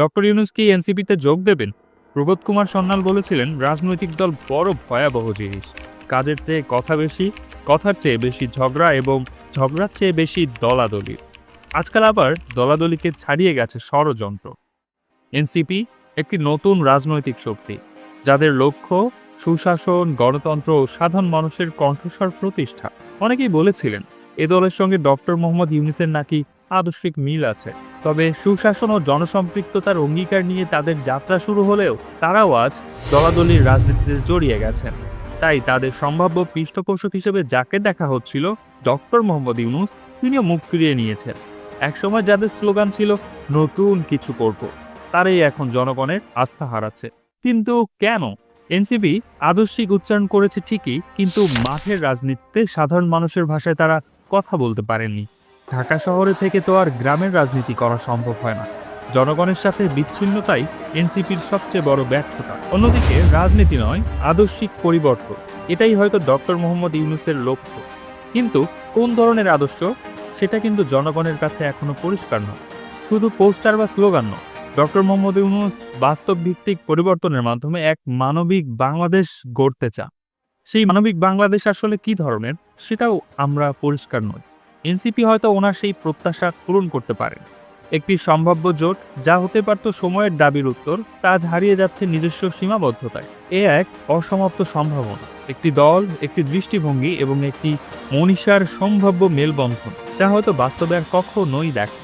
Doctor Yunus কি এনসিপিতে যোগ দেবেন? প্রবোধ কুমার সন্যাল বলেছিলেন, রাজনৈতিক দল বড় ভয়াবহ জিনিস। কাজের চেয়ে কথা বেশি, কথার চেয়ে বেশি ঝগড়া এবং ঝগড়ার চেয়ে বেশি দলাদলি। আজকাল আবার দলাদলিকে ছাড়িয়ে গেছে ষড়যন্ত্র। এনসিপি একটি নতুন রাজনৈতিক শক্তি, যাদের লক্ষ্য সুশাসন, গণতন্ত্র ও সাধারণ মানুষের কণ্ঠস্বর প্রতিষ্ঠা। অনেকেই বলেছিলেন এ দলের সঙ্গে ডক্টর মোহাম্মদ ইউনূসের নাকি আদর্শিক মিল আছে। তবে সুশাসন ও জনসম্পৃক্ততার অঙ্গীকার নিয়ে তাদের যাত্রা শুরু হলেও তারাও আজ দলাদলির রাজনীতিতে জড়িয়ে গেছেন। তাই তাদের সম্ভাব্য পৃষ্ঠপোষক হিসেবে যাকে দেখা হচ্ছিল, ডক্টর মোহাম্মদ ইউনূস, তিনিও মুখ ফিরিয়ে নিয়েছেন। একসময় যাদের স্লোগান ছিল নতুন কিছু করব, তারাই এখন জনগণের আস্থা হারাচ্ছে। কিন্তু কেন? এনসিপি আদর্শিক উচ্চারণ করেছে ঠিকই, কিন্তু মাঠের রাজনীতিতে সাধারণ মানুষের ভাষায় তারা কথা বলতে পারেননি। ঢাকা শহরে থেকে তো আর গ্রামের রাজনীতি করা সম্ভব হয় না। জনগণের সাথে বিচ্ছিন্নতাই এনসিপির সবচেয়ে বড় ব্যর্থতা। অন্যদিকে রাজনীতি নয়, আদর্শিক পরিবর্তন, এটাই হয়তো ডক্টর মোহাম্মদ ইউনূসের লক্ষ্য। কিন্তু কোন ধরনের আদর্শ, সেটা কিন্তু জনগণের কাছে এখনো পরিষ্কার নয়। শুধু পোস্টার বা স্লোগান নয়, ডক্টর মোহাম্মদ ইউনূস বাস্তব ভিত্তিক পরিবর্তনের মাধ্যমে এক মানবিক বাংলাদেশ গড়তে চান। সেই মানবিক বাংলাদেশ আসলে কি ধরনের, সেটাও আমরা পরিষ্কার নই। এনসিপি হয়তো ওনার সেই প্রত্যাশা পূরণ করতে পারে। একটি সম্ভাব্য জোট, যা হতে পারত সময়ের দাবির উত্তর, তা আজ হারিয়ে যাচ্ছে নিজস্ব সীমাবদ্ধতায়। এ এক অসমাপ্ত সম্ভাবনা, একটি দল, একটি দৃষ্টিভঙ্গি এবং একটি মনীষার সম্ভাব্য মেলবন্ধন, যা হয়তো বাস্তবে আর কখনোই দেখা